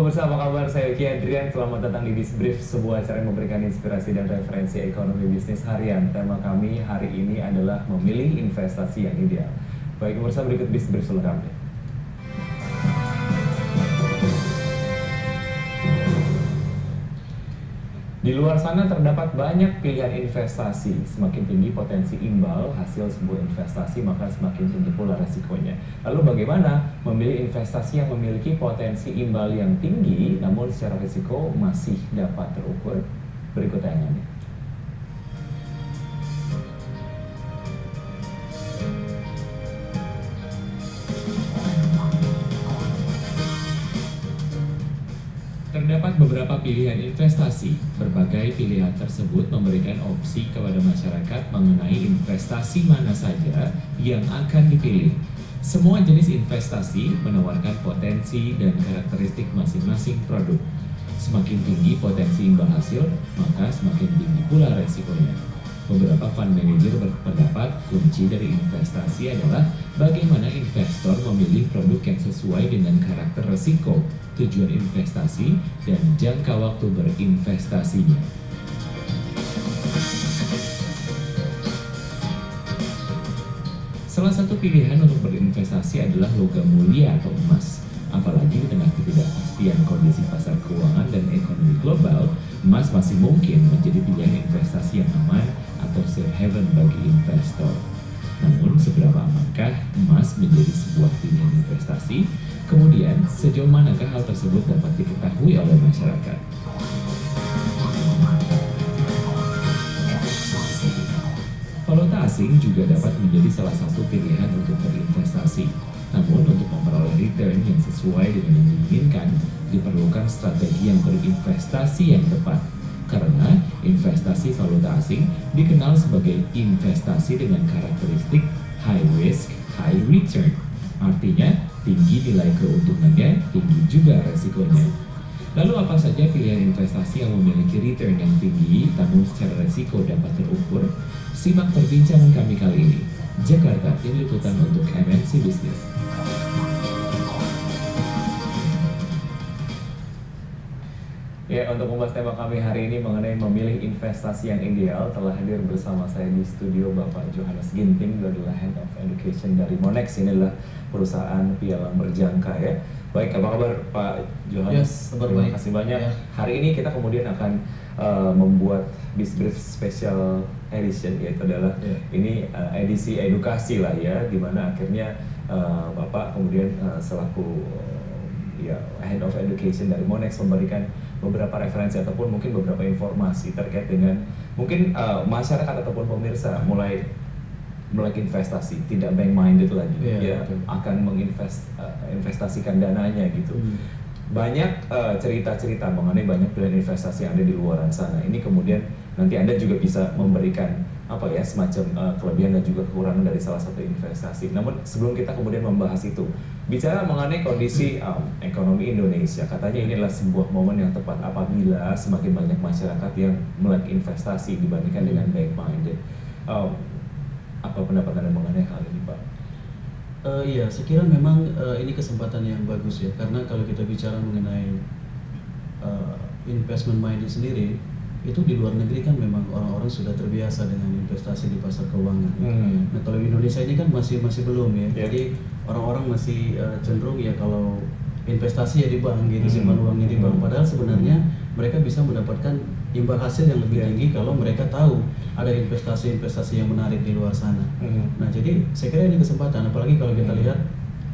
pemirsa, apa kabar? Saya Yuki Adrian, selamat datang di Bisbrief, sebuah acara yang memberikan inspirasi dan referensi ekonomi bisnis harian. Tema kami hari ini adalah memilih investasi yang ideal. Baik pemirsa, berikut Bisbrief selengkapnya. Di luar sana terdapat banyak pilihan investasi. Semakin tinggi potensi imbal hasil sebuah investasi, maka semakin tinggi pula resikonya. Lalu bagaimana memilih investasi yang memiliki potensi imbal yang tinggi, namun secara risiko masih dapat terukur? Berikut tayangannya. Terdapat beberapa pilihan investasi. Berbagai pilihan tersebut memberikan opsi kepada masyarakat mengenai investasi mana saja yang akan dipilih. Semua jenis investasi menawarkan potensi dan karakteristik masing-masing produk. Semakin tinggi potensi imbal hasil, maka semakin tinggi pula resikonya. Beberapa fund manager berpendapat kunci dari investasi adalah bagaimana investor memilih produk yang sesuai dengan karakter risiko, tujuan investasi, dan jangka waktu berinvestasinya. Salah satu pilihan untuk berinvestasi adalah logam mulia atau emas. Apalagi di tengah ketidakpastian kondisi pasar keuangan dan ekonomi global, emas masih mungkin menjadi pilihan investasi yang aman atau safe haven bagi investor. Namun, seberapa amankah emas menjadi sebuah pilihan investasi? Kemudian, sejauh manakah hal tersebut dapat diketahui oleh masyarakat? Valuta asing juga dapat menjadi salah satu pilihan untuk berinvestasi. Namun, untuk memperoleh return yang sesuai dengan yang diinginkan, diperlukan strategi yang berinvestasi yang tepat. Karena investasi valuta asing dikenal sebagai investasi dengan karakteristik high risk, high return. Artinya, tinggi nilai keuntungannya, tinggi juga resikonya. Lalu apa saja pilihan investasi yang memiliki return yang tinggi, namun secara resiko dapat terukur? Simak perbincangan kami kali ini. Jakarta, Tim Liputan untuk MNC Business. Ya, untuk membahas tema kami hari ini mengenai memilih investasi yang ideal, telah hadir bersama saya di studio Bapak Johannes Ginting, adalah Head of Education dari Monex. Ini adalah perusahaan pialang berjangka ya. Baik, apa kabar Pak Johannes? Yes, terima kasih banyak. Ya. Hari ini kita kemudian akan membuat Bisbrief Special Edition, yaitu adalah ini edisi edukasi lah ya, dimana akhirnya Bapak kemudian selaku Head of Education dari Monex memberikan beberapa referensi ataupun mungkin beberapa informasi terkait dengan mungkin masyarakat ataupun pemirsa mulai melek investasi, tidak bank minded lagi, akan menginvestasikan dananya gitu. Banyak cerita-cerita mengenai banyak pilihan investasi yang ada di luar sana. Ini kemudian nanti Anda juga bisa memberikan semacam kelebihan dan juga kekurangan dari salah satu investasi. Namun sebelum kita kemudian membahas itu, bicara mengenai kondisi ekonomi Indonesia, katanya ini adalah sebuah momen yang tepat apabila semakin banyak masyarakat yang melek investasi dibandingkan dengan bank minded. Apa pendapat Anda mengenai hal ini, Pak? Iya, saya kira memang ini kesempatan yang bagus ya, karena kalau kita bicara mengenai investment minded sendiri, itu di luar negeri kan memang orang-orang sudah terbiasa dengan investasi di pasar keuangan. Nah, kalau di Indonesia ini kan masih belum ya. Jadi orang-orang masih cenderung ya kalau investasi ya di bank gitu, simpan uangnya di bank. Padahal sebenarnya mereka bisa mendapatkan imbal hasil yang lebih tinggi kalau mereka tahu ada investasi-investasi yang menarik di luar sana. Nah, jadi saya kira ini kesempatan, apalagi kalau kita lihat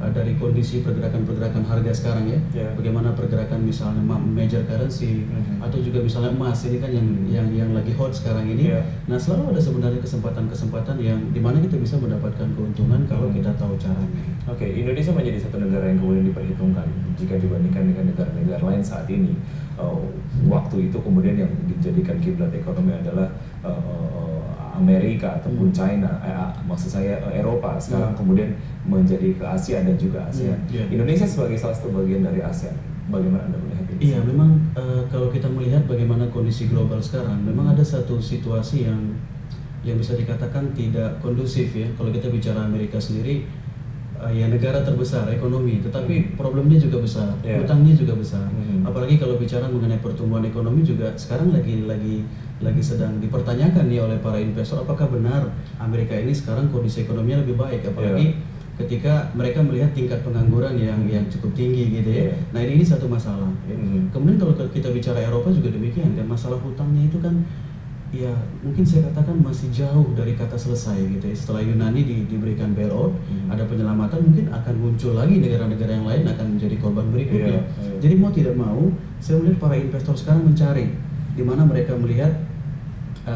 dari kondisi pergerakan harga sekarang ya, bagaimana pergerakan misalnya major currency atau juga misalnya emas ini kan yang lagi hot sekarang ini. Nah, selalu ada sebenarnya kesempatan-kesempatan yang dimana kita bisa mendapatkan keuntungan kalau kita tahu caranya. Oke, Indonesia menjadi satu negara yang kemudian diperhitungkan jika dibandingkan dengan negara-negara lain saat ini. Waktu itu kemudian yang dijadikan kiblat ekonomi adalah Amerika ataupun China, maksud saya Eropa. Sekarang kemudian menjadi ke Asia dan juga ASEAN. Indonesia sebagai salah satu bagian dari ASEAN, bagaimana Anda melihat ini? Iya, memang kalau kita melihat bagaimana kondisi global sekarang, memang ada satu situasi yang bisa dikatakan tidak kondusif ya. Kalau kita bicara Amerika sendiri, ya negara terbesar ekonomi, tetapi problemnya juga besar, hutangnya juga besar. Apalagi kalau bicara mengenai pertumbuhan ekonomi juga sekarang lagi sedang dipertanyakan nih oleh para investor, apakah benar Amerika ini sekarang kondisi ekonominya lebih baik, apalagi ketika mereka melihat tingkat pengangguran yang cukup tinggi gitu ya. Nah ini satu masalah. Kemudian kalau kita bicara Eropa juga demikian, dan masalah hutangnya itu kan ya mungkin saya katakan masih jauh dari kata selesai gitu ya. Setelah Yunani diberikan bailout, ada penyelamatan, mungkin akan muncul lagi negara-negara yang lain akan menjadi korban berikutnya. Jadi mau tidak mau, saya melihat para investor sekarang mencari di mana mereka melihat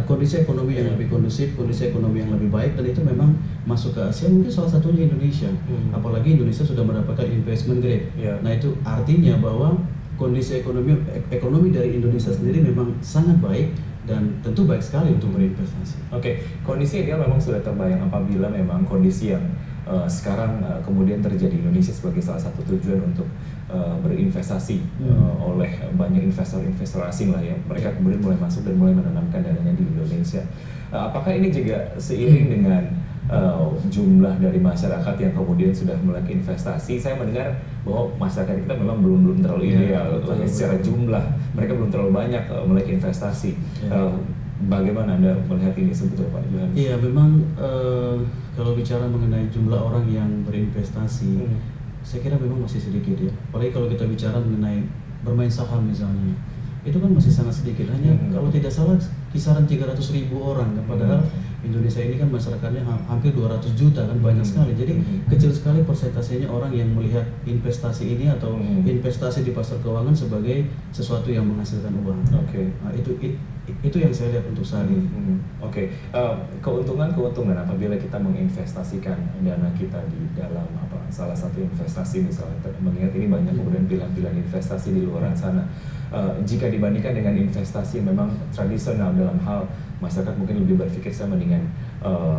kondisi ekonomi yang lebih kondusif, kondisi ekonomi yang lebih baik, dan itu memang masuk ke Asia, mungkin salah satunya Indonesia. Apalagi Indonesia sudah mendapatkan investment grade. Nah itu artinya bahwa kondisi ekonomi dari Indonesia sendiri memang sangat baik dan tentu baik sekali untuk berinvestasi. Oke, kondisi ideal memang sudah terbayang apabila memang kondisi yang sekarang kemudian terjadi di Indonesia sebagai salah satu tujuan untuk berinvestasi oleh banyak investor-investor asing lah ya. Mereka kemudian mulai masuk dan mulai menanamkan dananya di Indonesia. Apakah ini juga seiring dengan jumlah dari masyarakat yang kemudian sudah mulai investasi? Saya mendengar bahwa masyarakat kita memang belum terlalu ideal secara jumlah, mereka belum terlalu banyak mulai investasi. Bagaimana Anda melihat ini sebetulnya Pak Johannes? Iya, memang kalau bicara mengenai jumlah orang yang berinvestasi, saya kira memang masih sedikit ya. Apalagi kalau kita bicara mengenai bermain saham misalnya, itu kan masih sangat sedikit. Hanya kalau tidak salah kisaran 300.000 orang, padahal Indonesia ini kan masyarakatnya hampir 200 juta kan, banyak sekali. Jadi kecil sekali persentasenya orang yang melihat investasi ini atau investasi di pasar keuangan sebagai sesuatu yang menghasilkan uang. Nah, itu yang saya lihat untuk saat ini. Keuntungan apabila kita menginvestasikan dana kita di dalam salah satu investasi misalnya, mengingat ini banyak kemudian pilihan-pilihan investasi di luar sana. Jika dibandingkan dengan investasi yang memang tradisional dalam hal masyarakat mungkin lebih berpikir saya mendingan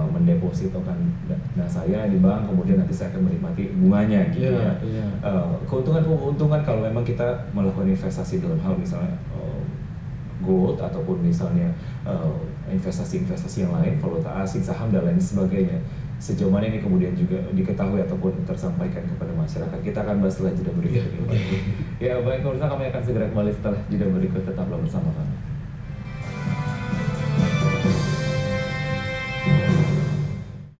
mendepositokan dana saya di bank, kemudian nanti saya akan menikmati bunganya gitu keuntungan kalau memang kita melakukan investasi dalam hal misalnya gold ataupun misalnya investasi-investasi yang lain, valuta asing, saham dan lain sebagainya. Sejauh mana ini kemudian juga diketahui ataupun tersampaikan kepada masyarakat? Kita akan bahas setelah jeda berikut ini. Ya baik, pemirsa, kami akan segera kembali setelah jeda berikut, tetaplah bersama kami.